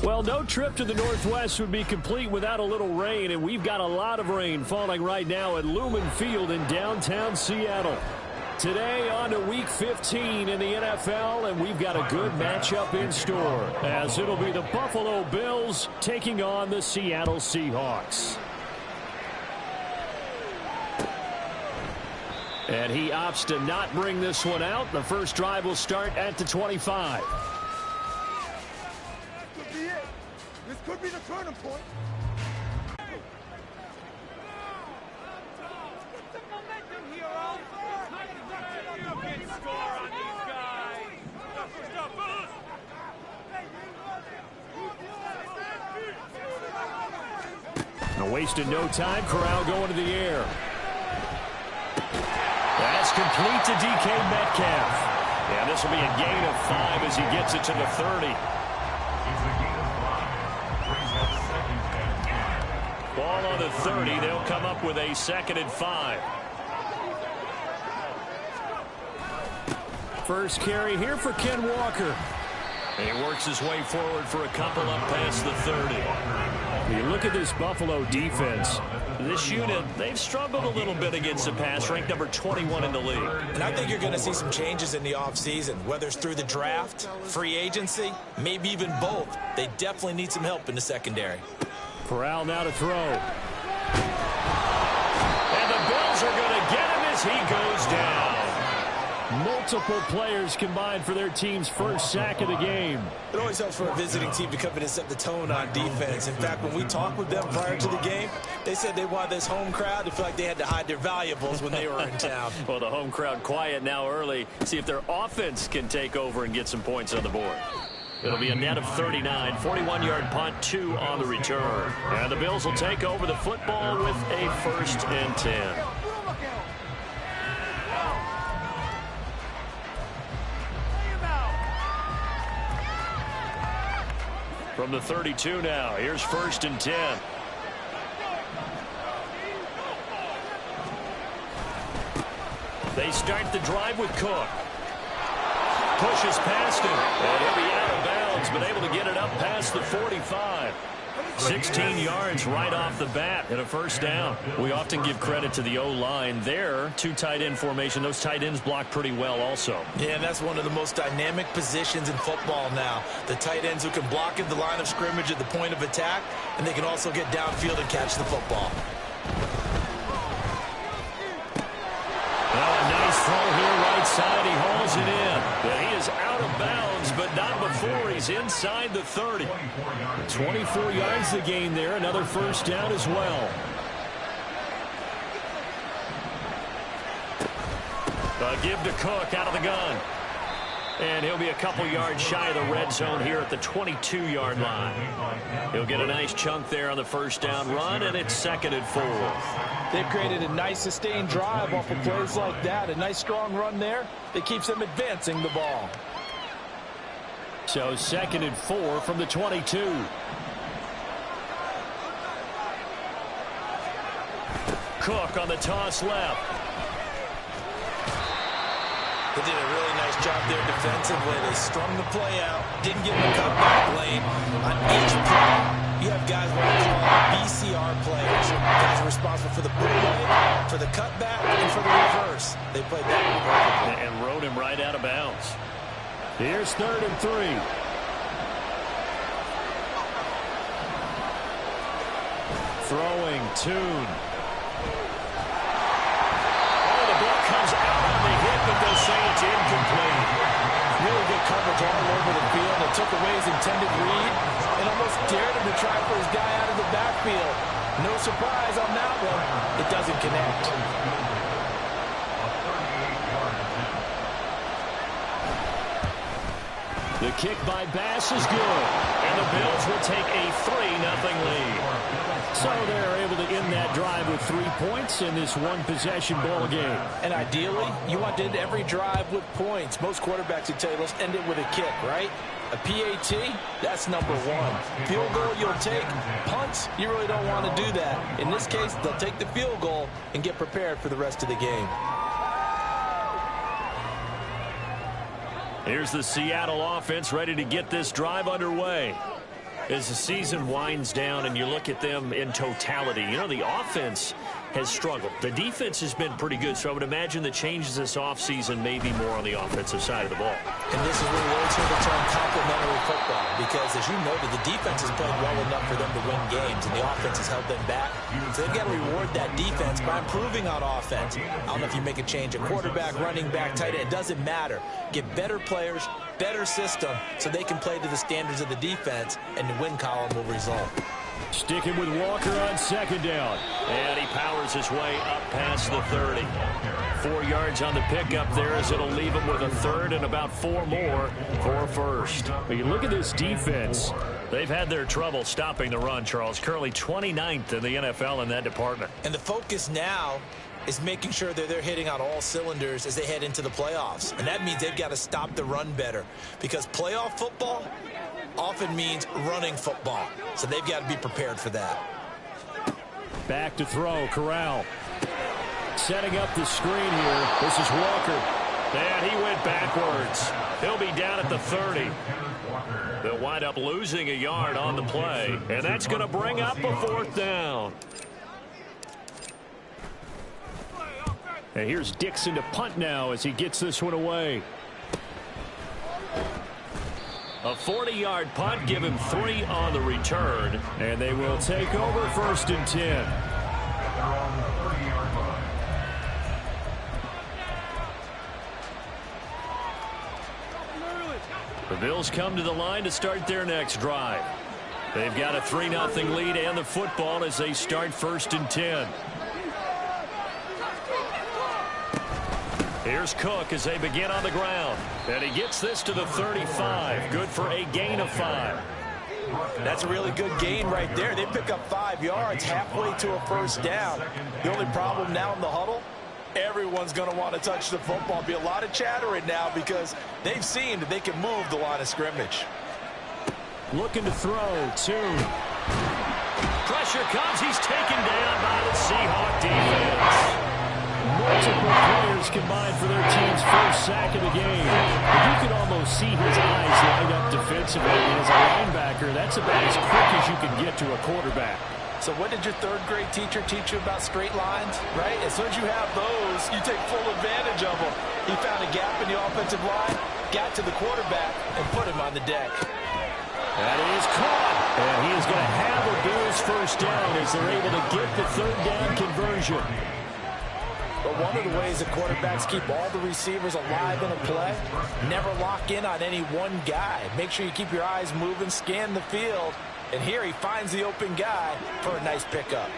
Well, no trip to the Northwest would be complete without a little rain, and we've got a lot of rain falling right now at Lumen Field in downtown Seattle. Today on to Week 15 in the NFL, and we've got a good matchup in store, as it'll be the Buffalo Bills taking on the Seattle Seahawks. And he opts to not bring this one out. The first drive will start at the 25. This could be the turning point. Now wasting no time, Corral going to the air. That's complete to DK Metcalf. And this will be a gain of 5 as he gets it to the 30. Ball on the 30. They'll come up with a 2nd and 5. First carry here for Ken Walker. He works his way forward for a couple up past the 30. You look at this Buffalo defense. This unit, they've struggled a little bit against the pass, ranked number 21 in the league. And I think you're going to see some changes in the offseason, whether it's through the draft, free agency, maybe even both. They definitely need some help in the secondary. Corral now to throw. And the Bills are going to get him as he goes down. Multiple players combined for their team's first sack of the game. It always helps for a visiting team to come in and set the tone on defense. In fact, when we talked with them prior to the game, they said they wanted this home crowd to feel like they had to hide their valuables when they were in town. Well, the home crowd quiet now early. See if their offense can take over and get some points on the board. It'll be a net of 39, 41-yard punt, 2 on the return. And the Bills will take over the football with a 1st and 10. From the 32 now, here's 1st and 10. They start the drive with Cook. Pushes past him, and he'll be out of bounds, but able to get it up past the 45. 16 yards right off the bat and a 1st down. We often give credit to the O-line there. 2 tight end formation. Those tight ends block pretty well also. Yeah, and that's one of the most dynamic positions in football now. The tight ends who can block at the line of scrimmage at the point of attack, and they can also get downfield and catch the football. Well, a nice throw here right side. He hauls it in. But he is out of bounds, but not before he's inside the 30. 24 yards the gain there. Another 1st down as well. A give to Cook out of the gun. And he'll be a couple yards shy of the red zone here at the 22-yard line. He'll get a nice chunk there on the 1st down run, and it's 2nd and 4. They've created a nice sustained drive off of plays like that. A nice strong run there that keeps them advancing the ball. So 2nd and 4 from the 22. Cook on the toss left. They did a really nice job there defensively. They strung the play out, didn't give them a cutback lane. On each play, you have guys what we call BCR players. Guys are responsible for the put away, for the cutback, and for the reverse. They played that perfectly. And rode him right out of bounds. Here's 3rd and 3. Throwing Tune. Comes out on the hit, but they'll say it's incomplete. Really good coverage all over the field. They took away his intended read and almost dared him to try for his guy out of the backfield. No surprise on that one. It doesn't connect. The kick by Bass is good, and the Bills will take a 3-0 lead. So they're able to end that drive with 3 points in this one-possession ball game. And ideally, you want to end every drive with points. Most quarterbacks would tell you, let's end it with a kick, right? A PAT, that's number 1. Field goal you'll take. Punts, you really don't want to do that. In this case, they'll take the field goal and get prepared for the rest of the game. Here's the Seattle offense ready to get this drive underway. as the season winds down and you look at them in totality, you know, the offense has struggled. The defense has been pretty good, so I would imagine the changes this offseason may be more on the offensive side of the ball. And this is where words hear the term complementary football, because as you noted, the defense has played well enough for them to win games, and the offense has held them back. So they've got to reward that defense by improving on offense. I don't know if you make a change, a quarterback, running back, tight end, it doesn't matter. Get better players, better system, so they can play to the standards of the defense, and the win column will result. Sticking with Walker on second down. And he powers his way up past the 30. 4 yards on the pickup there as it'll leave him with a third and about 4 more for first. But you look at this defense. They've had their trouble stopping the run, Charles. Currently 29th in the NFL in that department. And the focus now is making sure that they're hitting on all cylinders as they head into the playoffs. And that means they've got to stop the run better, because playoff football often means running football. So they've got to be prepared for that. Back to throw, Corral. Setting up the screen here. This is Walker. And he went backwards. He'll be down at the 30. They'll wind up losing a yard on the play. And that's going to bring up a 4th down. And here's Dixon to punt now as he gets this one away. A 40-yard punt, give him 3 on the return, and they will take over 1st and 10. The Bills come to the line to start their next drive. They've got a 3-0 lead and the football as they start 1st and 10. Here's Cook as they begin on the ground. And he gets this to the 35. Good for a gain of 5. That's a really good gain right there. They pick up 5 yards halfway to a 1st down. The only problem now in the huddle, everyone's going to want to touch the football. Be a lot of chattering now because they've seen that they can move the line of scrimmage. Looking to throw. 2. Pressure comes. He's taken down by the Seahawk defense. Multiple players combined for their team's first sack of the game. But you can almost see his eyes light up defensively. And as a linebacker, that's about as quick as you can get to a quarterback. So what did your 3rd grade teacher teach you about straight lines, right? As soon as you have those, you take full advantage of them. He found a gap in the offensive line, got to the quarterback, and put him on the deck. That is caught. And he is going to have a Bills 1st down as they're able to get the 3rd down conversion. But one of the ways that quarterbacks keep all the receivers alive in a play, never lock in on any one guy. Make sure you keep your eyes moving, scan the field. And here he finds the open guy for a nice pickup.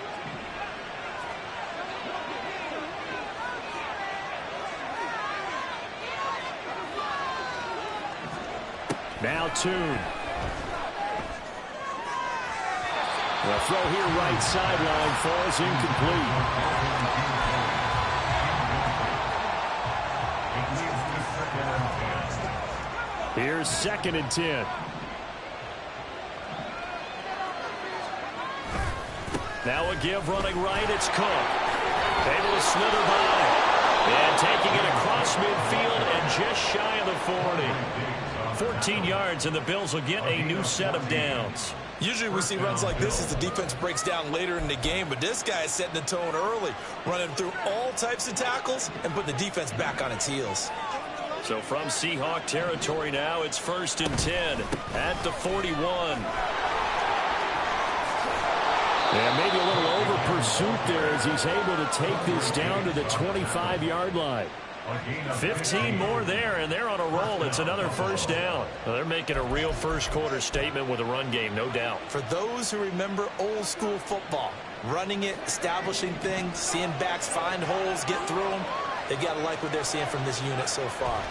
Now Tune. The throw here right sideline falls incomplete. Here's 2nd and 10. Now a give running right. It's Cook. Able to slither by. And taking it across midfield and just shy of the 40. 14 yards, and the Bills will get a new set of downs. Usually we see runs like this as the defense breaks down later in the game, but this guy is setting the tone early, running through all types of tackles and putting the defense back on its heels. So from Seahawk territory now, it's 1st and 10 at the 41. And maybe a little over pursuit there as he's able to take this down to the 25-yard line. 15 more there, and they're on a roll. It's another 1st down. Well, they're making a real first-quarter statement with a run game, no doubt. For those who remember old-school football, running it, establishing things, seeing backs find holes, get through them, they've got to like what they're seeing from this unit so far.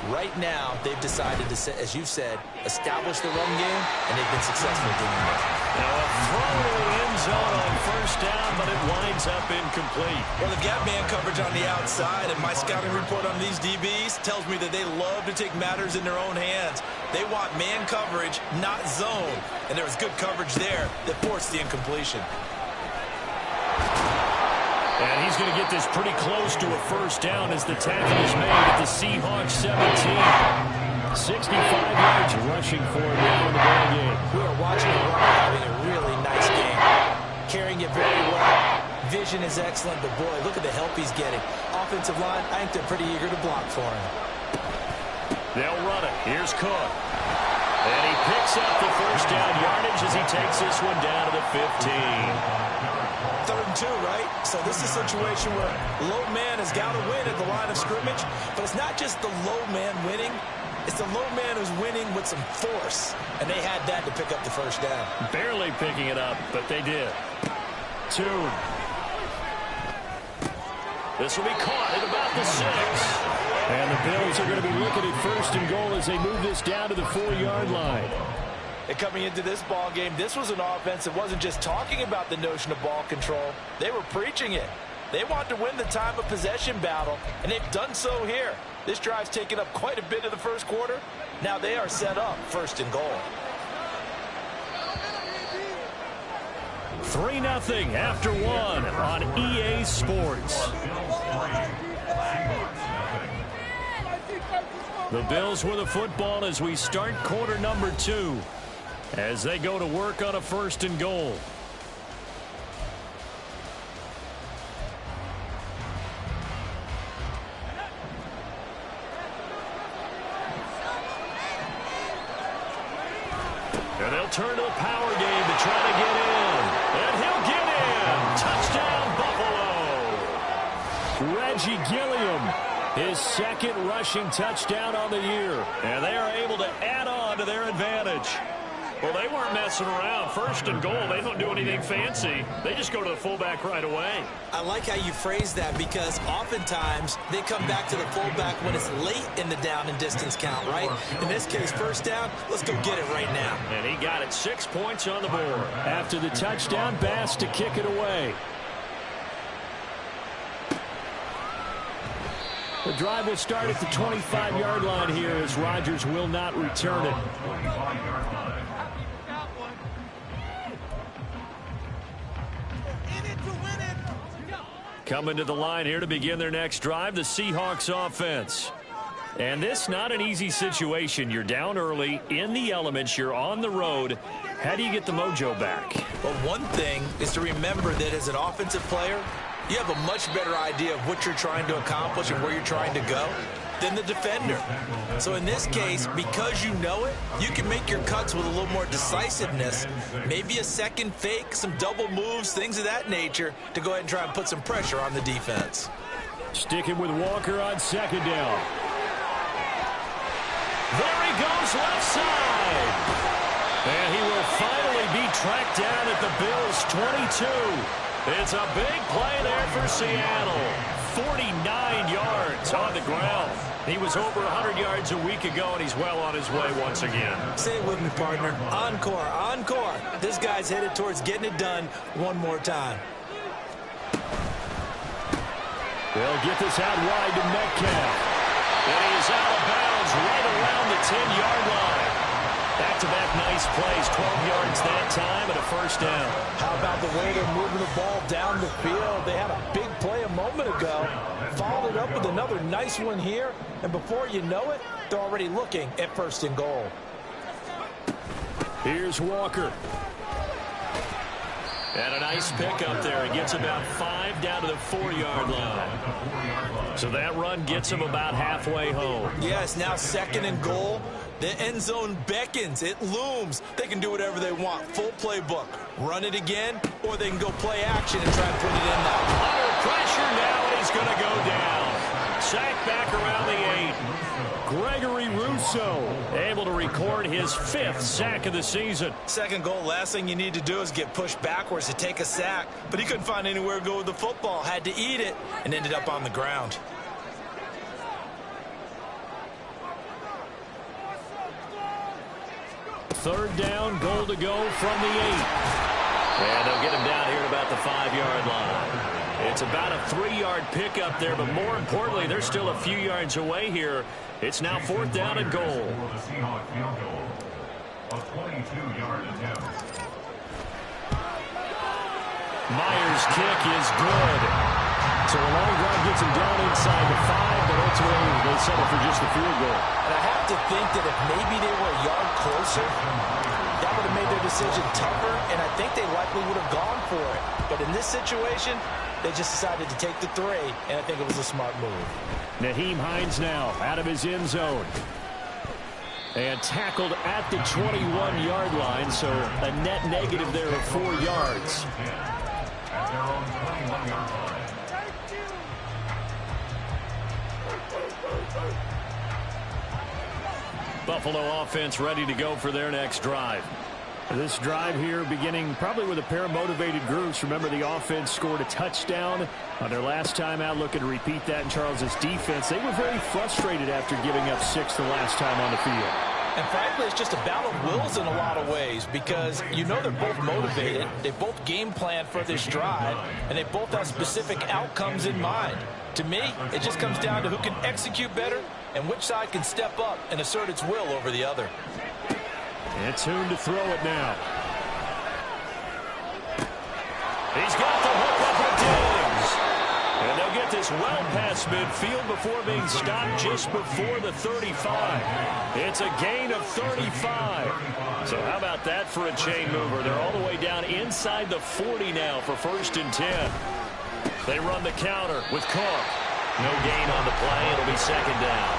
Right now, they've decided to, as you said, establish the run game, and they've been successful doing that. Now a throw to the end zone on 1st down, but it winds up incomplete. Well, they've got man coverage on the outside, and my scouting report on these DBs tells me that they love to take matters in their own hands. They want man coverage, not zone, and there was good coverage there that forced the incompletion. And he's going to get this pretty close to a 1st down as the tackle is made at the Seahawks 17. 65 yards rushing for him now in the ball game. We are watching a carrying it very well. Vision is excellent, but boy, look at the help he's getting. Offensive line, I think they're pretty eager to block for him. They'll run it. Here's Cook. And he picks up the first down yardage as he takes this one down to the 15. 3rd and 2, right? So this is a situation where low man has got to win at the line of scrimmage, but it's not just the low man winning. It's the low man who's winning with some force, and they had that to pick up the first down. Barely picking it up, but they did. 2. This will be caught at about the 6. And the Bills are going to be looking at 1st and goal as they move this down to the 4-yard line. And coming into this ball game, this was an offense that wasn't just talking about the notion of ball control. They were preaching it. They want to win the time of possession battle, and they've done so here. This drive's taken up quite a bit of the first quarter. Now they are set up 1st and goal. 3-0 after 1 on EA Sports. The Bills with the football as we start quarter number 2 as they go to work on a 1st and goal. And they'll turn to the power game to try to get in. And he'll get in. Touchdown, Buffalo. Reggie Gilliam, his 2nd rushing touchdown on the year. And they are able to add on to their advantage. Well, they weren't messing around. 1st and goal, they don't do anything fancy. They just go to the fullback right away. I like how you phrase that because oftentimes they come back to the fullback when it's late in the down and distance count, right? In this case, 1st down, let's go get it right now. And he got it 6 points on the board. After the touchdown, Bass to kick it away. The drive will start at the 25-yard line here as Rodgers will not return it. Coming to the line here to begin their next drive, the Seahawks offense. And this not an easy situation. You're down early, in the elements, you're on the road. How do you get the mojo back? Well, one thing is to remember that as an offensive player, you have a much better idea of what you're trying to accomplish and where you're trying to go than the defender. So in this case, because you know it, you can make your cuts with a little more decisiveness, maybe a second fake, some double moves, things of that nature, to go ahead and try and put some pressure on the defense. Sticking with Walker on 2nd down. There he goes left side. And he will finally be tracked down at the Bills' 22. It's a big play there for Seattle. 49 yards on the ground. He was over 100 yards a week ago, and he's well on his way once again. Say it with me, partner. Encore, encore. This guy's headed towards getting it done one more time. They'll get this out wide to Metcalf. And he is out of bounds right around the 10-yard line. Back-to-back nice plays, 12 yards that time and a 1st down. How about the way they're moving the ball down the field? They had a big play a moment ago. Followed it up with another nice one here. And before you know it, they're already looking at 1st and goal. Here's Walker. And a nice pick up there. He gets about 5 down to the 4-yard line. So that run gets him about halfway home. Yes, now 2nd and goal. The end zone beckons. It looms. They can do whatever they want. Full playbook. Run it again, or they can go play action and try and put it in now. Under pressure now, and he's going to go down. Sacked back around the 8. Gregory Rousseau able to record his 5th sack of the season. 2nd goal, last thing you need to do is get pushed backwards to take a sack. But he couldn't find anywhere to go with the football. Had to eat it and ended up on the ground. Third down, goal to go from the 8. And they'll get him down here at about the 5-yard line. It's about a 3-yard pickup there, but more importantly, they're still a few yards away here. It's now 4th down and goal. Myers' kick is good. So a long drive gets him down inside the 5, but ultimately they settle for just the field goal. And I have to think that if maybe they were a yard closer, that would have made their decision tougher, and I think they likely would have gone for it. But in this situation, they just decided to take the 3, and I think it was a smart move. Nyheim Hines now out of his end zone. And tackled at the 21-yard line, so a net negative there of 4 yards. At their own 21-yard line. Buffalo offense ready to go for their next drive. This drive here beginning probably with a pair of motivated groups. Remember, the offense scored a touchdown on their last time out. Looking to repeat that in Charles's defense. They were very frustrated after giving up 6 the last time on the field. And frankly, it's just a battle of wills in a lot of ways because you know they're both motivated. They both game plan for this drive, and they both have specific outcomes in mind. To me, it just comes down to who can execute better and which side can step up and assert its will over the other. And Tune to throw it now. He's got the hook up for Diggs. And they'll get this well past midfield before being stopped just before the 35. It's a gain of 35. So how about that for a chain mover? They're all the way down inside the 40 now for 1st and 10. They run the counter with Cook. No gain on the play. It'll be 2nd down.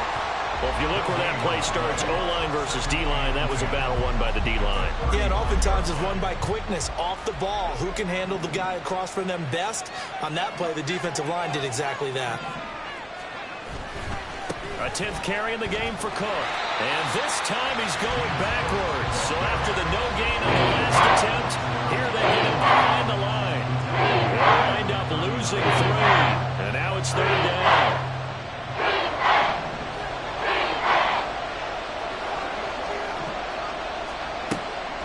Well, if you look where that play starts, O-line versus D-line, that was a battle won by the D-line. Yeah, and oftentimes it's won by quickness off the ball. Who can handle the guy across from them best? On that play, the defensive line did exactly that. A 10th carry in the game for Cook. And this time he's going backwards. So after the no gain on the last attempt, here they get him behind the line. They wind up losing 3. And now it's 3rd down.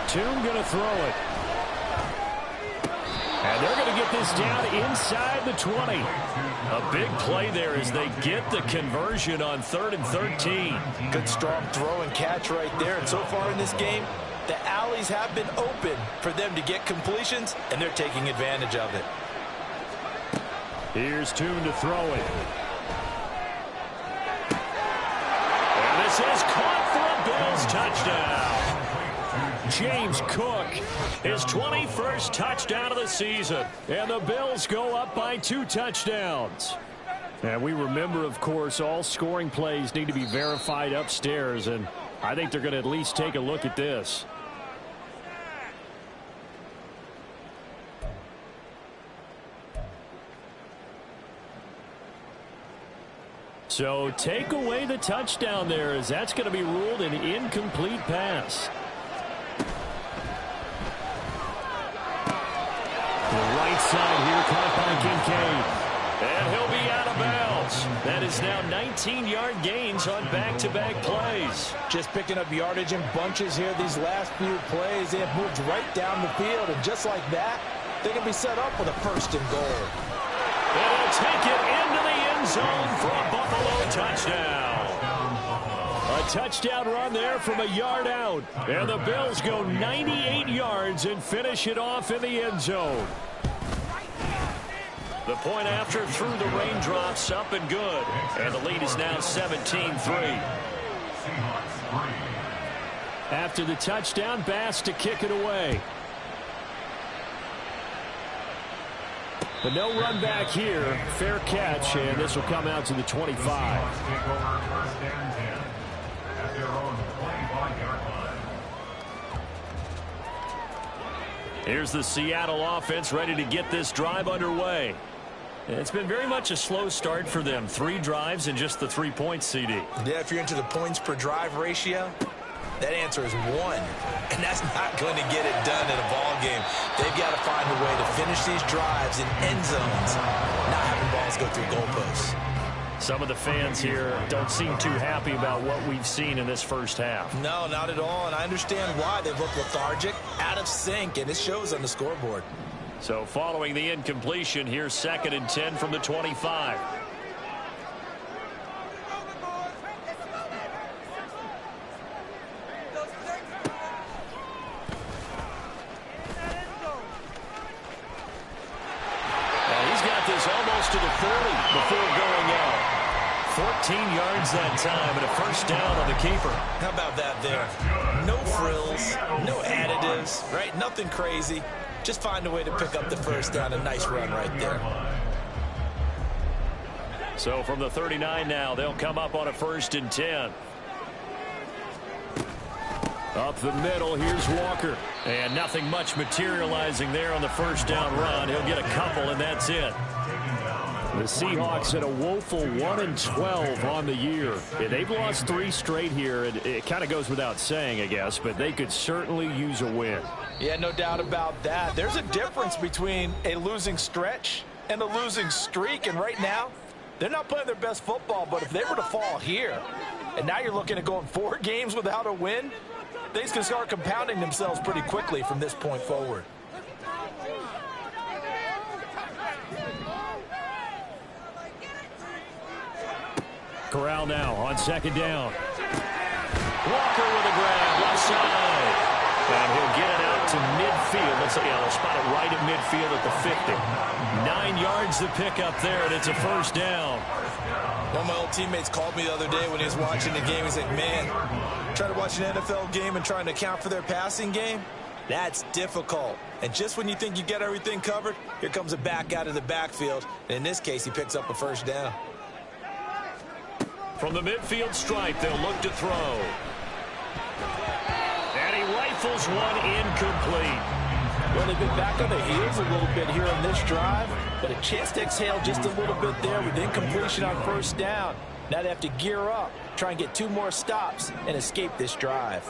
Tune going to throw it. And they're going to get this down inside the 20. A big play there as they get the conversion on 3rd and 13. Good strong throw and catch right there. And so far in this game, the alleys have been open for them to get completions, and they're taking advantage of it. Here's Tune to throw it. And this is caught for a Bills touchdown. James Cook, his 21st touchdown of the season. And the Bills go up by 2 touchdowns. And we remember, of course, all scoring plays need to be verified upstairs. And I think they're going to at least take a look at this. So take away the touchdown there, as that's going to be ruled an incomplete pass. The right side here caught by Kincaid. And he'll be out of bounds. That is now 19-yard gains on back-to-back plays. Just picking up yardage in bunches here these last few plays. They have moved right down the field, and just like that, they can be set up with a 1st and goal. And he'll take it into the end zone for a Buffalo touchdown. A touchdown run there from a yard out. And the Bills go 98 yards and finish it off in the end zone. The point after through the raindrops, up and good. And the lead is now 17-3. After the touchdown, Bass to kick it away. But no run back here. Fair catch, and this will come out to the 25. Here's the Seattle offense ready to get this drive underway. It's been very much a slow start for them. 3 drives and just the 3 points, CD. Yeah, if you're into the points per drive ratio, that answer is 1. And that's not going to get it done in a ball game. They've got to find a way to finish these drives in end zones, not having balls go through goalposts. Some of the fans here don't seem too happy about what we've seen in this first half. No, not at all, and I understand why. They look lethargic, out of sync, and it shows on the scoreboard. So following the incompletion, here's 2nd and 10 from the 25. And he's got this almost to the 40 before going out. 15 yards that time and a first down on the keeper. How about that there? No frills, no additives, right? Nothing crazy. Just find a way to pick up the first down. A nice run right there. So from the 39 now, they'll come up on a 1st and 10. Up the middle, here's Walker. And nothing much materializing there on the first down run. He'll get a couple, and that's it. The Seahawks at a woeful 1-12 on the year. Yeah, they've lost 3 straight here. It kind of goes without saying, I guess, but they could certainly use a win. Yeah, no doubt about that. There's a difference between a losing stretch and a losing streak, and right now, they're not playing their best football, but if they were to fall here, and now you're looking at going 4 games without a win, things can start compounding themselves pretty quickly from this point forward. Corral now on 2nd down. Walker with a grab, left side. And he'll get it out to midfield. Let's say, they'll spot it right at midfield at the 50. 9 yards to pick up there, and it's a first down. One of my old teammates called me the other day when he was watching the game. He's like, man, trying to watch an NFL game and trying to account for their passing game, that's difficult. And just when you think you get everything covered, here comes a back out of the backfield. And in this case, he picks up a first down. From the midfield stripe, they'll look to throw. And he rifles one incomplete. Well, they've been back on the heels a little bit here on this drive, but a chance to exhale just a little bit there with incompletion on first down. Now they have to gear up, try and get 2 more stops and escape this drive.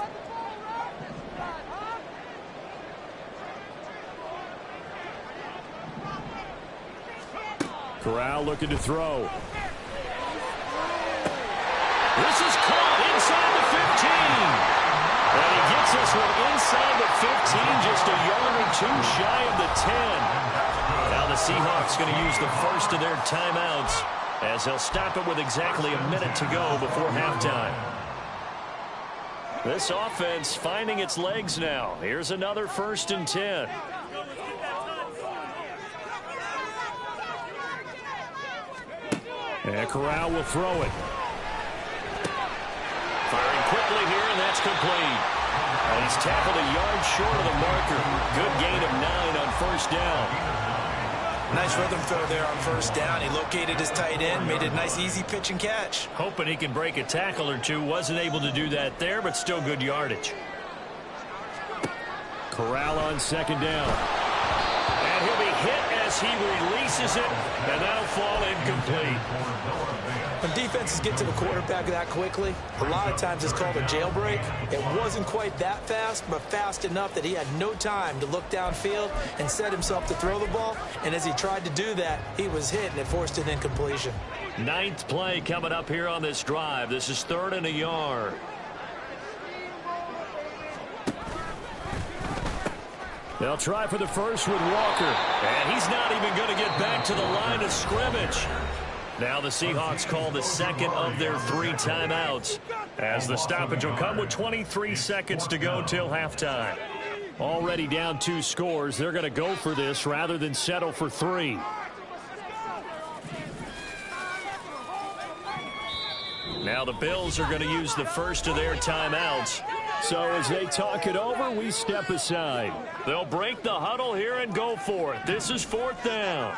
Corral looking to throw. This is caught inside the 15. And he gets this one inside the 15, just a yard or 2 shy of the 10. Now the Seahawks going to use the first of their timeouts as they'll stop it with exactly a minute to go before halftime. This offense finding its legs now. Here's another 1st and 10. And Corral will throw it. Firing quickly here, and that's complete. And he's tackled a yard short of the marker. Good gain of 9 on first down. Nice rhythm throw there on first down. He located his tight end, made it a nice easy pitch and catch. Hoping he can break a tackle or 2. Wasn't able to do that there, but still good yardage. Corral on 2nd down. And he'll be hit as he releases it, and that'll fall incomplete. When defenses get to the quarterback that quickly, a lot of times it's called a jailbreak. It wasn't quite that fast, but fast enough that he had no time to look downfield and set himself to throw the ball. And as he tried to do that, he was hit, and it forced an incompletion. 9th play coming up here on this drive. This is 3rd and a yard. They'll try for the first with Walker. And he's not even going to get back to the line of scrimmage. Now the Seahawks call the 2nd of their 3 timeouts, as the stoppage will come with 23 seconds to go till halftime. Already down 2 scores. They're going to go for this rather than settle for 3. Now the Bills are going to use the first of their timeouts. So as they talk it over, we step aside. They'll break the huddle here and go for it. This is 4th down.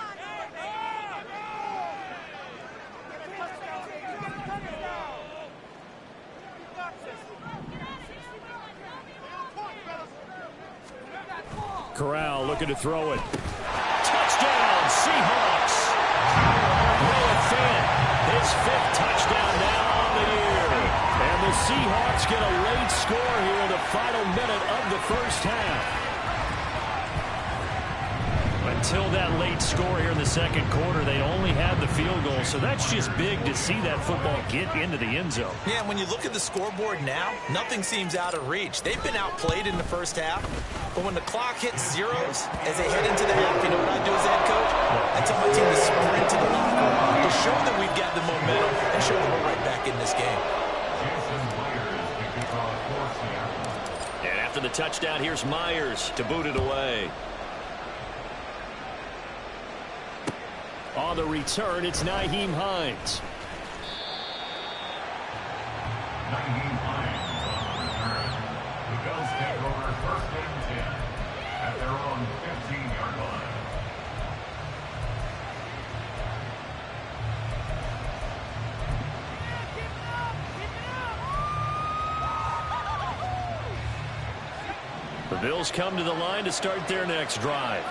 Corral looking to throw it. Touchdown, Seahawks. Noah Fant, his 5th touchdown now on the year. And the Seahawks get a late score here in the final minute of the first half. Until that late score here in the 2nd quarter, they only had the field goal. So that's just big to see that football get into the end zone. Yeah, when you look at the scoreboard now, nothing seems out of reach. They've been outplayed in the first half. But when the clock hits zeros as they head into the half, you know what I do as head coach? I tell my team to sprint to the locker room to show that we've got the momentum and show that we're right back in this game. And after the touchdown, here's Myers to boot it away. On the return, it's Nyheim Hines. plays on the return. The Bills take over first and 10 at their own 15-yard line. The Bills come to the line to start their next drive.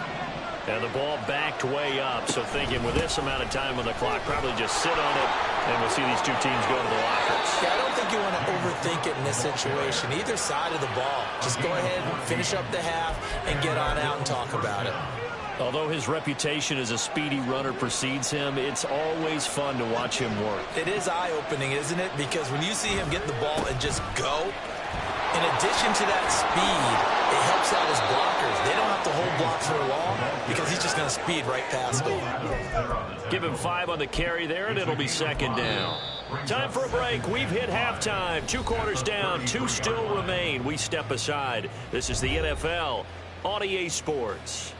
And the ball backed way up, so thinking with this amount of time on the clock, probably just sit on it, and we'll see these two teams go to the lockers. Yeah, I don't think you want to overthink it in this situation. Either side of the ball. Just go ahead and finish up the half and get on out and talk about it. Although his reputation as a speedy runner precedes him, it's always fun to watch him work. It is eye-opening, isn't it? Because when you see him get the ball and just go, in addition to that speed, it helps out his blockers. They don't have to hold blocks for long because he's just going to speed right past them. Give him 5 on the carry there, and it'll be second down. Time for a break. We've hit halftime. 2 quarters down, 2 still remain. We step aside. This is the NFL on EA Sports.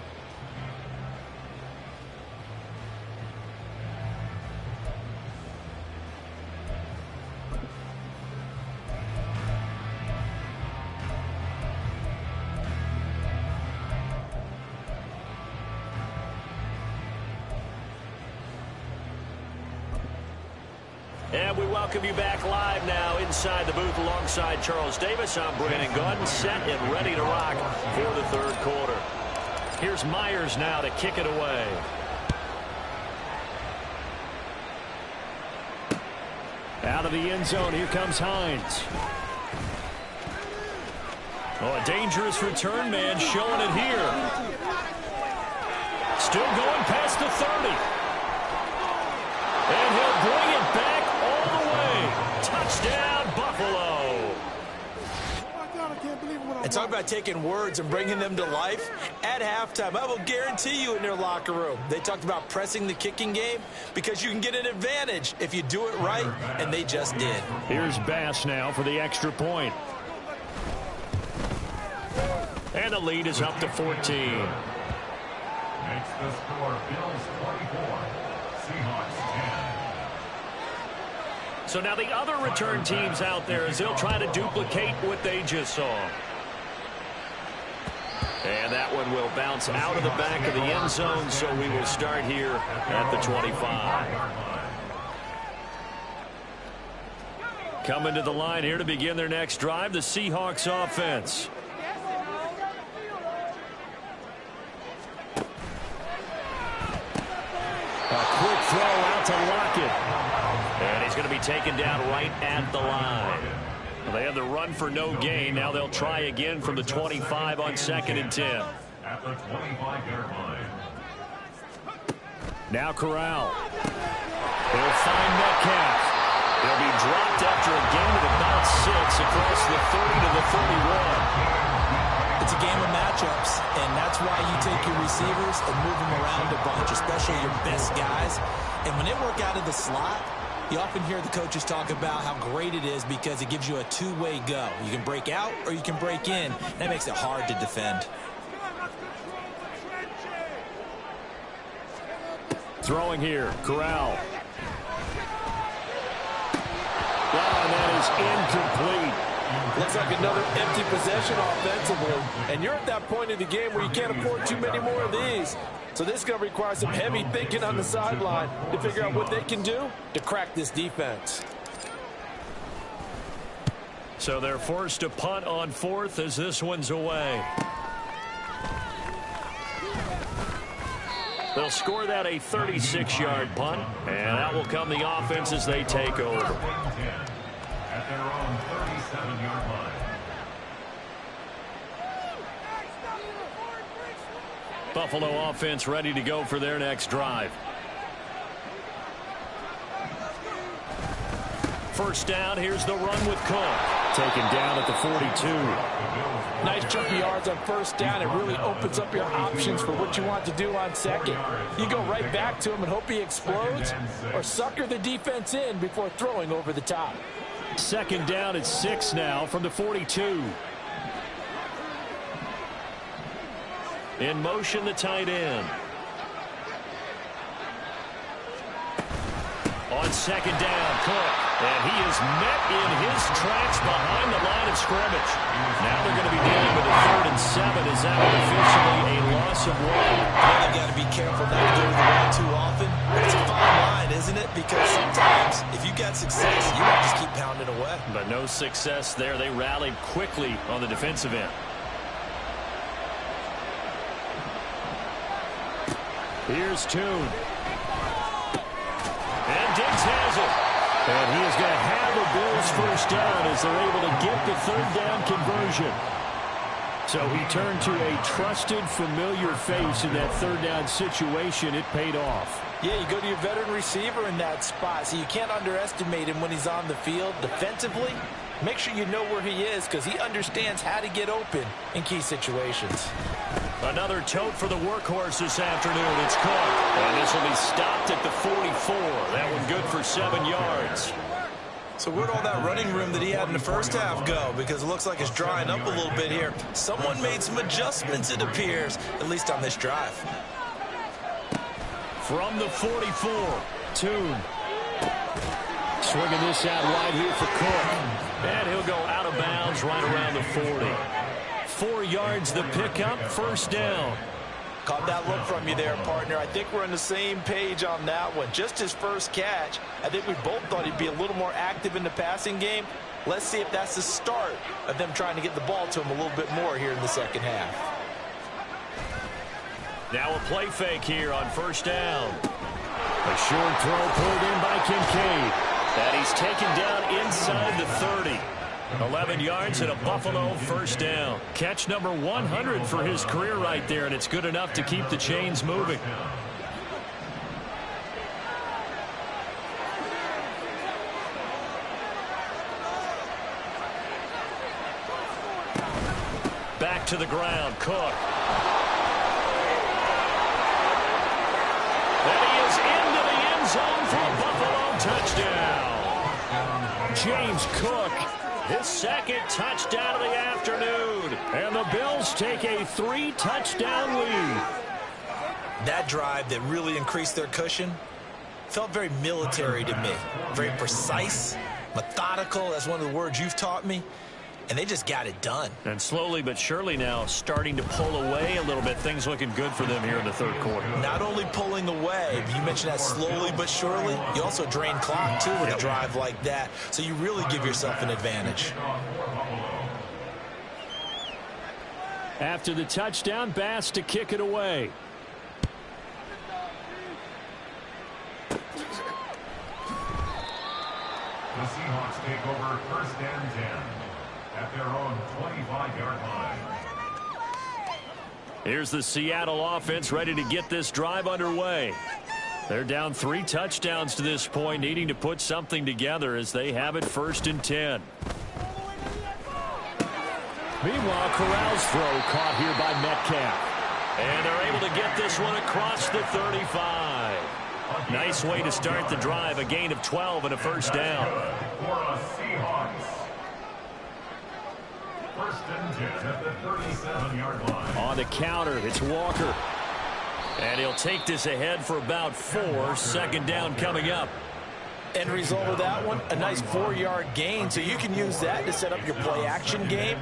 And we welcome you back live now inside the booth alongside Charles Davis. I'm Brandon Gaudin, set and ready to rock for the third quarter. Here's Myers now to kick it away. Out of the end zone, here comes Hines. Oh, a dangerous return man showing it here. Still going past the 30. And he'll bring it back. Touchdown, Buffalo. And talk about taking words and bringing them to life. At halftime, I will guarantee you in their locker room, they talked about pressing the kicking game because you can get an advantage if you do it right, and they just did. Here's Bass now for the extra point. And the lead is up to 14. Makes the score Bills 24, Seahawks 10. So now the other return teams out there as they'll try to duplicate what they just saw. And that one will bounce out of the back of the end zone, so we will start here at the 25. Coming to the line here to begin their next drive, the Seahawks offense. A quick throw out to Lockett. And he's going to be taken down right at the line. Well, they have the run for no gain. Now they'll try again from the 25 on 2nd and 10. At the 25-yard line. Now Corral. They'll find Metcalf. They'll be dropped after a gain of about 6 across the 30 to the 31. It's a game of matchups, and that's why you take your receivers and move them around a bunch, especially your best guys. And when they work out of the slot, you often hear the coaches talk about how great it is because it gives you a two-way go. You can break out or you can break in. That makes it hard to defend. Throwing here, Corral. Wow, and that is incomplete. Looks like another empty possession offensively. And you're at that point in the game where you can't afford too many more of these. So this is going to require some heavy thinking on the sideline to figure out what they can do to crack this defense. So they're forced to punt on 4th as this one's away. They'll score that a 36-yard punt, and that will come the offense as they take over. At their own 37-yard line. Buffalo offense ready to go for their next drive. First down, here's the run with Cook. Taken down at the 42. Nice chunky yards on first down. It really opens up your options for what you want to do on second. You go right back to him and hope he explodes, or sucker the defense in before throwing over the top. Second down at 6 now from the 42. In motion, the tight end. On second down, Cook. And he is met in his tracks. It's behind the line of scrimmage. Now they're going to be dealing with a 3rd and 7. Is that officially a loss of 1? Well, they've got to be careful not to go to the line too often. It's a fine line, isn't it? Because sometimes if you got success, you might just keep pounding away. But no success there. They rallied quickly on the defensive end. Here's Toon. And Diggs has it. And he is going to have a Bills first down as they're able to get the 3rd down conversion. So he turned to a trusted, familiar face in that 3rd down situation. It paid off. Yeah, you go to your veteran receiver in that spot, so you can't underestimate him when he's on the field. Defensively, make sure you know where he is because he understands how to get open in key situations. Another tote for the workhorse this afternoon. It's Cook. And this will be stopped at the 44. That one good for 7 yards. So where'd all that running room that he had in the first half go? Because it looks like it's drying up a little bit here. Someone made some adjustments, it appears, at least on this drive. From the 44, Toon. Swinging this out wide here for Cook. And he'll go out of bounds right around the 40. 4 yards the pickup, first down. Caught that look from you there, partner. I think we're on the same page on that one. Just his first catch. I think we both thought he'd be a little more active in the passing game. Let's see if that's the start of them trying to get the ball to him a little bit more here in the second half. Now a play fake here on first down. A short throw pulled in by Kincaid. And he's taken down inside the 30. 11 yards and a Buffalo first down. Catch number 100 for his career right there, and it's good enough to keep the chains moving. Back to the ground, Cook. And he is into the end zone for a Buffalo touchdown. James Cook. His 2nd touchdown of the afternoon. And the Bills take a 3-touchdown lead. That drive that really increased their cushion felt very military to me. Very precise, methodical. That's one of the words you've taught me. And they just got it done. And slowly but surely now starting to pull away a little bit. Things looking good for them here in the 3rd quarter. Not only pulling away, you mentioned that slowly but surely, you also drain clock, too, with a drive like that. So you really give yourself an advantage. After the touchdown, Bass to kick it away. The Seahawks take over 1st and 10. At their own 25-yard line. Here's the Seattle offense ready to get this drive underway. They're down 3 touchdowns to this point, needing to put something together as they have it 1st and 10. Meanwhile, Corral's throw caught here by Metcalf. And they're able to get this one across the 35. Nice way to start the drive, a gain of 12 and a first down. For a Seahawks. 1st and 10 at the 37-yard line. On the counter, it's Walker. And he'll take this ahead for about 4. 2nd down coming up. End result of that one, a nice 4-yard gain. So you can use that to set up your play-action game,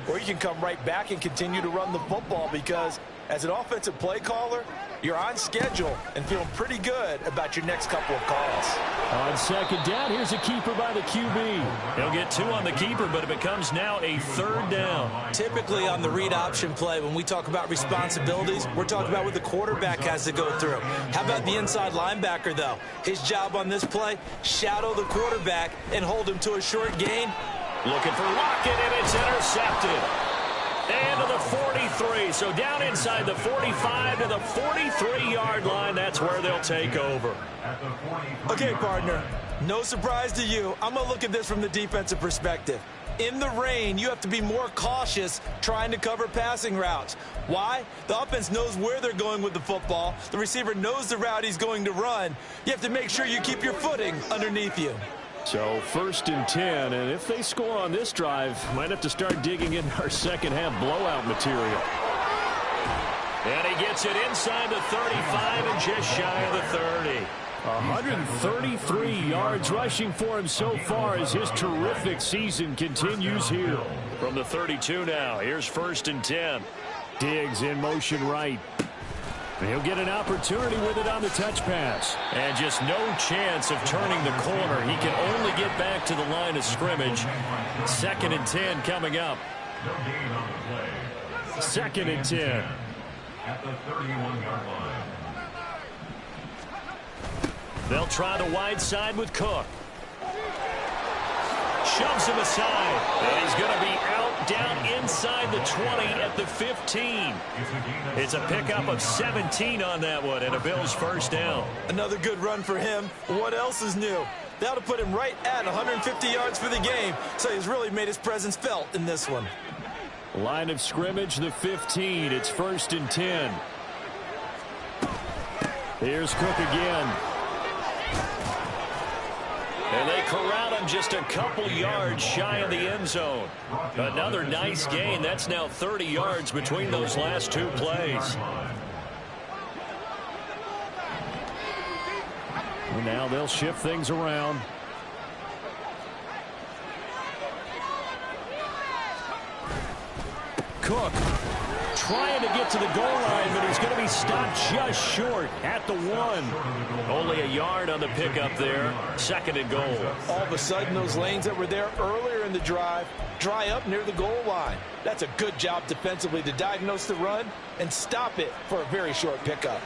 or you can come right back and continue to run the football because as an offensive play caller, you're on schedule and feeling pretty good about your next couple of calls. On 2nd down, here's a keeper by the QB. He'll get 2 on the keeper, but it becomes now a 3rd down. Typically on the read option play, when we talk about responsibilities, we're talking about what the quarterback has to go through. How about the inside linebacker, though? His job on this play, shadow the quarterback and hold him to a short gain. Looking for Lockett, and it's intercepted. And to the 43, so down inside the 45 to the 43-yard line. That's where they'll take over. Okay, partner, no surprise to you. I'm going to look at this from the defensive perspective. In the rain, you have to be more cautious trying to cover passing routes. Why? The offense knows where they're going with the football. The receiver knows the route he's going to run. You have to make sure you keep your footing underneath you. So 1st and 10, and if they score on this drive, might have to start digging in our second half blowout material. And he gets it inside the 35 and just shy of the 30. 133 yards rushing for him so far as his terrific season continues here. From the 32 now, here's 1st and 10. Diggs in motion right. He'll get an opportunity with it on the touch pass. And just no chance of turning the corner. He can only get back to the line of scrimmage. 2nd and 10 coming up. 2nd and 10. At the 31-yard line. They'll try the wide side with Cook. Shoves him aside. And he's going to be out down inside the 20 at the 15. It's a pickup of 17 on that one and a Bills 1st down. Another good run for him. What else is new? That'll put him right at 150 yards for the game. So he's really made his presence felt in this one. Line of scrimmage, the 15. It's 1st and 10. Here's Cook again. And they corral him just a couple yards shy of the end zone. Another nice gain. That's now 30 yards between those last 2 plays. And now they'll shift things around. Cook trying to get to the goal line, but he's going to be stopped just short at the 1. Only a yard on the pickup there. 2nd and goal. All of a sudden, those lanes that were there earlier in the drive dry up near the goal line. That's a good job defensively to diagnose the run and stop it for a very short pickup.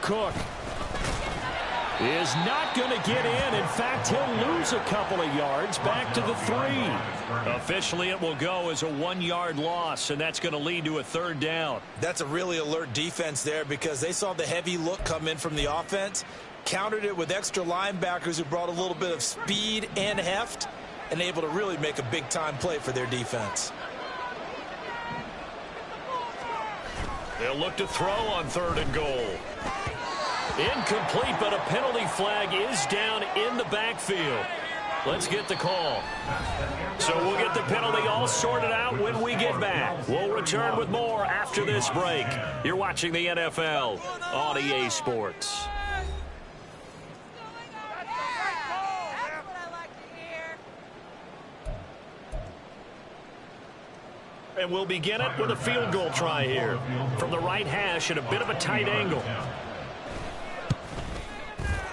Cook is not going to get in. In fact, he'll lose a couple of yards back to the 3. Officially, it will go as a 1-yard loss, and that's going to lead to a 3rd down. That's a really alert defense there because they saw the heavy look come in from the offense, countered it with extra linebackers who brought a little bit of speed and heft, and able to really make a big-time play for their defense. They'll look to throw on 3rd and goal. Incomplete, but a penalty flag is down in the backfield. Let's get the call. So we'll get the penalty all sorted out when we get back. We'll return with more after this break. You're watching the NFL on EA Sports. And we'll begin it with a field goal try here. From the right hash at a bit of a tight angle.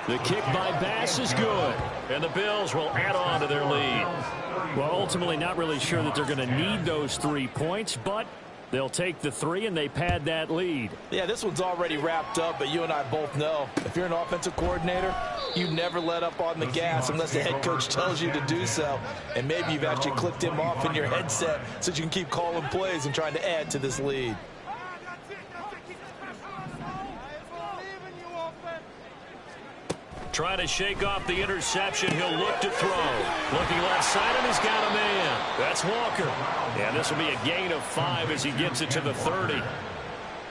The kick by Bass is good, and the Bills will add on to their lead. Well, ultimately not really sure that they're going to need those 3 points, but they'll take the 3 and they pad that lead. Yeah, this one's already wrapped up, but you and I both know if you're an offensive coordinator, you never let up on the gas unless the head coach tells you to do so. And maybe you've actually clicked him off in your headset so that you can keep calling plays and trying to add to this lead. Trying to shake off the interception. He'll look to throw. Looking left side, and he's got a man. That's Walker. And this will be a gain of 5 as he gets it to the 30.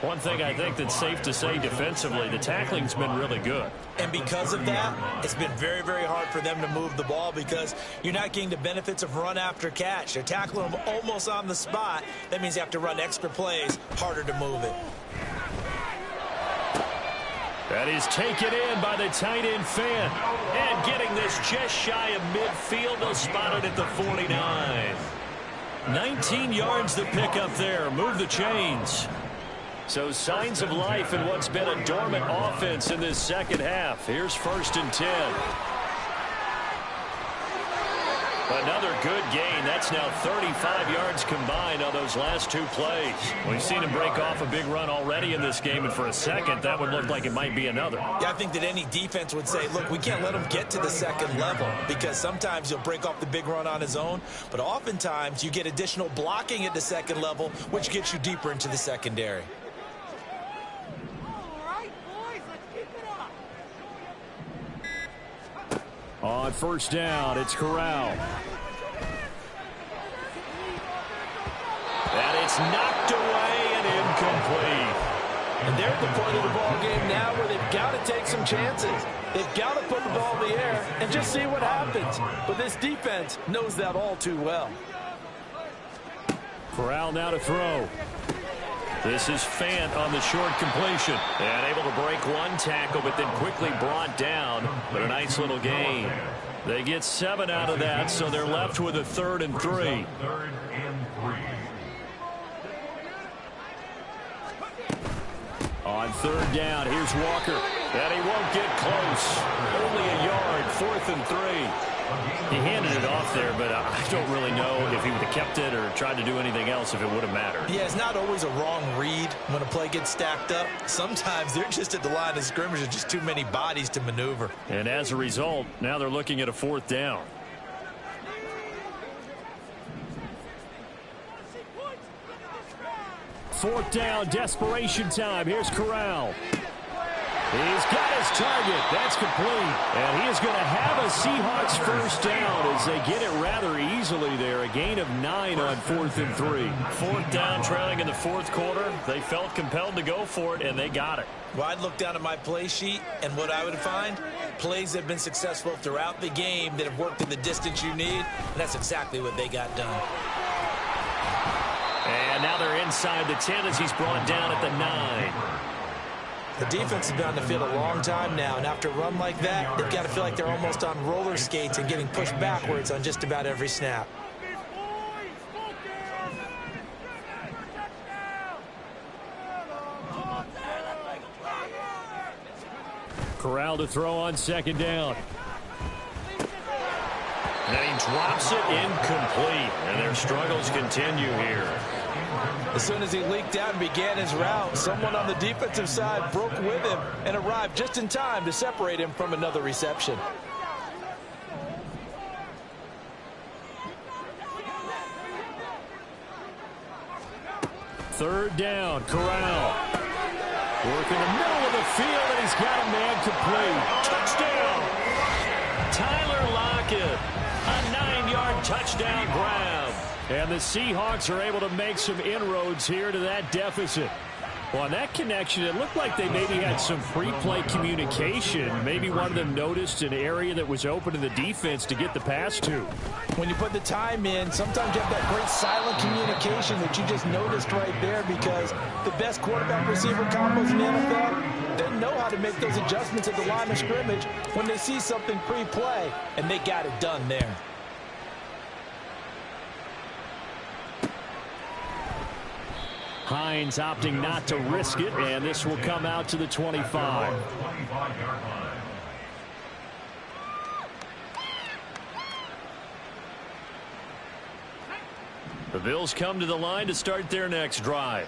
One thing I think that's safe to say defensively, the tackling's been really good. And because of that, it's been very, very hard for them to move the ball because you're not getting the benefits of run after catch. They're tackling them almost on the spot. That means you have to run extra plays, harder to move it. That is taken in by the tight end Fant. And getting this just shy of midfield. They'll spot it at the 49. 19 yards the pickup there. Move the chains. So signs of life in what's been a dormant offense in this second half. Here's 1st and 10. Another good gain. That's now 35 yards combined on those last 2 plays. We've seen him break off a big run already in this game, and for a second, that would look like it might be another. Yeah, I think that any defense would say, look, we can't let him get to the second level because sometimes he'll break off the big run on his own, but oftentimes you get additional blocking at the second level, which gets you deeper into the secondary. On 1st down, it's Corral. And it's knocked away and incomplete. And they're at the point of the ball game now where they've got to take some chances. They've got to put the ball in the air and just see what happens. But this defense knows that all too well. Corral now to throw. This is Fant on the short completion. And able to break one tackle, but then quickly brought down. But a nice little gain. They get 7 out of that, so they're left with a 3rd and 3. 3rd and 3. On 3rd down, here's Walker. And he won't get close. Only a yard, 4th and 3. He handed it off there, but I don't really know if he would have kept it or tried to do anything else if it would have mattered. Yeah, it's not always a wrong read when a play gets stacked up. Sometimes they're just at the line of scrimmage. There's just too many bodies to maneuver. And as a result, now they're looking at a 4th down. Fourth down, desperation time. Here's Corral. He's got his target. That's complete. And he is going to have a Seahawks first down as they get it rather easily there. A gain of 9 on 4th and 3. 4th down, trailing in the 4th quarter. They felt compelled to go for it, and they got it. Well, I'd look down at my play sheet, and what I would find, plays that have been successful throughout the game that have worked in the distance you need, and that's exactly what they got done. And now they're inside the 10 as he's brought down at the 9. The defense has been on the field a long time now, and after a run like that, they've got to feel like they're almost on roller skates and getting pushed backwards on just about every snap. Corral to throw on 2nd down. And he drops it incomplete, and their struggles continue here. As soon as he leaked out and began his route, someone on the defensive side broke with him and arrived just in time to separate him from another reception. Third down, Corral. Work in the middle of the field, and he's got a man complete. Touchdown! Tyler Lockett, a 9-yard touchdown grab. And the Seahawks are able to make some inroads here to that deficit. Well, on that connection, it looked like they maybe had some pre-play communication. Maybe one of them noticed an area that was open to the defense to get the pass to. When you put the time in, sometimes you have that great silent communication that you just noticed right there, because the best quarterback-receiver combos in the NFL, they know how to make those adjustments at the line of scrimmage when they see something pre-play, and they got it done there. Hines opting not to risk it, and this will come out to the 25. The Bills come to the line to start their next drive.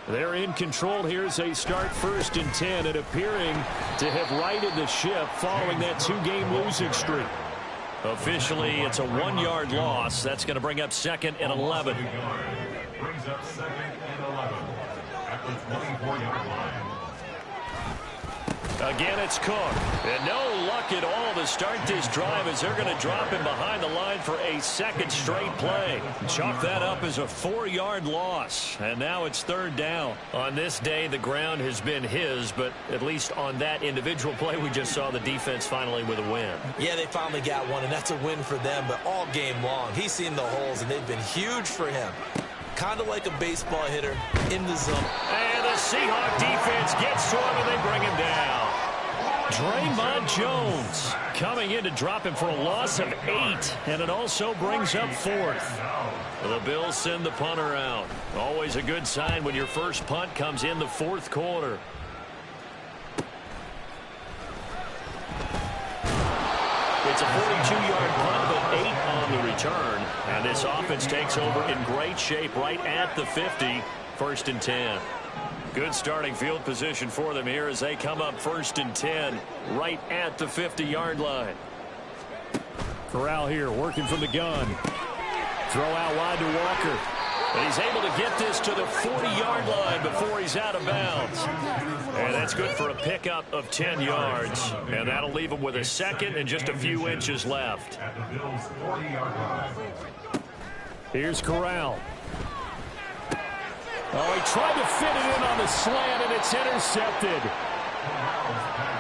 They're in control here as they start 1st and 10, and appearing to have righted the ship following that 2-game losing streak. Officially, it's a 1-yard loss. That's going to bring up 2nd and 11. Brings up 2nd and 11 at the 24-yard line. Again, it's Cook. And no luck at all to start this drive as they're going to drop him behind the line for a 2nd straight play. Chalk that up as a 4-yard loss. And now it's 3rd down. On this day, the ground has been his, but at least on that individual play, we just saw the defense finally with a win. Yeah, they finally got one, and that's a win for them, but all game long, he's seen the holes, and they've been huge for him. Kind of like a baseball hitter in the zone. And the Seahawk defense gets to him, and they bring him down. Draymond Jones coming in to drop him for a loss of 8, and it also brings up 4th. The Bills send the punter out. Always a good sign when your first punt comes in the 4th quarter. It's a 42-yard punt, but 8 on the return. And this offense takes over in great shape right at the 50, 1st and 10. Good starting field position for them here as they come up 1st and 10 right at the 50-yard line. Corral here working from the gun. Throw out wide to Walker. But he's able to get this to the 40-yard line before he's out of bounds. And that's good for a pickup of 10 yards. And that'll leave him with a 2nd and just a few inches left. At the Bills' 40-yard line. Here's Corral. Oh, he tried to fit it in on the slant, and it's intercepted.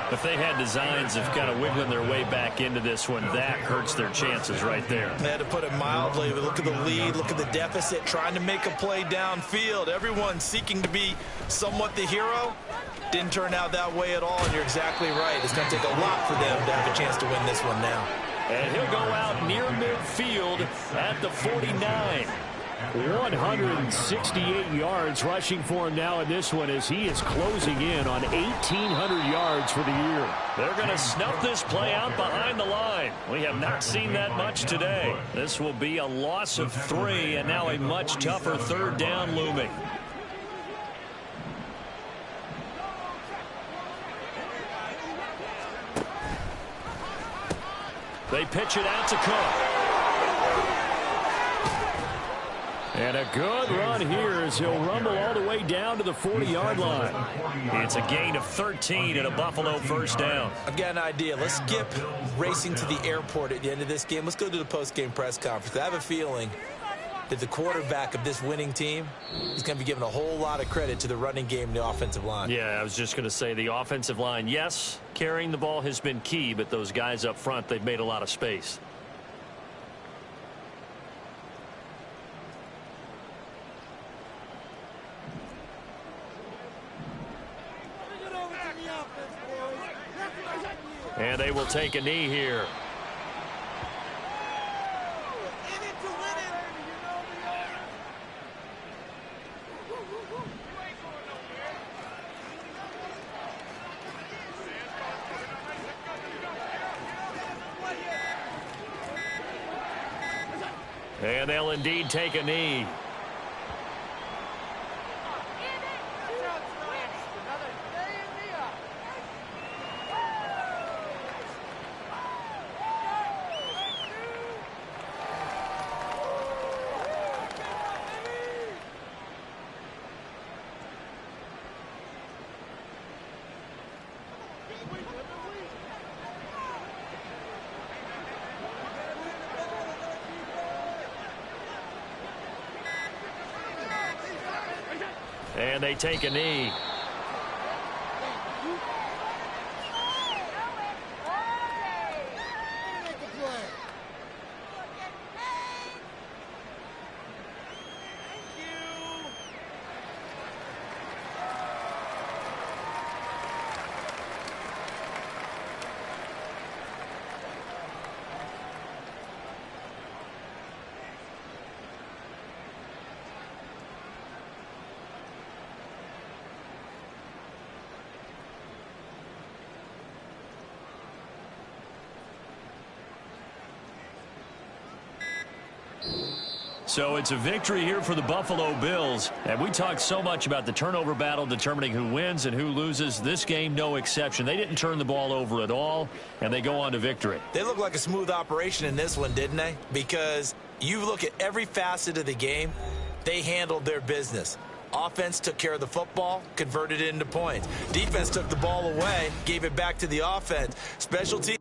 If they had designs of kind of wiggling their way back into this one, that hurts their chances right there. They had to put it mildly. Look at the lead. Look at the deficit. Trying to make a play downfield. Everyone seeking to be somewhat the hero. Didn't turn out that way at all, and you're exactly right. It's going to take a lot for them to have a chance to win this one now. And he'll go out near midfield at the 49. 168 yards rushing for him now in this one as he is closing in on 1,800 yards for the year. They're going to snuff this play out behind the line. We have not seen that much today. This will be a loss of 3, and now a much tougher third down looming. They pitch it out to Cook. And a good run here as he'll rumble all the way down to the 40-yard line. It's a gain of 13 and a Buffalo first down. I've got an idea. Let's skip racing to the airport at the end of this game. Let's go to the post-game press conference. I have a feeling that the quarterback of this winning team is going to be given a whole lot of credit to the running game and the offensive line. Yeah, I was just going to say the offensive line, yes, carrying the ball has been key, but those guys up front, they've made a lot of space. And they will take a knee here. And they'll indeed take a knee. And they take a knee. So it's a victory here for the Buffalo Bills. And we talked so much about the turnover battle determining who wins and who loses. This game, no exception. They didn't turn the ball over at all, and they go on to victory. They look like a smooth operation in this one, didn't they? Because you look at every facet of the game, they handled their business. Offense took care of the football, converted it into points. Defense took the ball away, gave it back to the offense. Special teams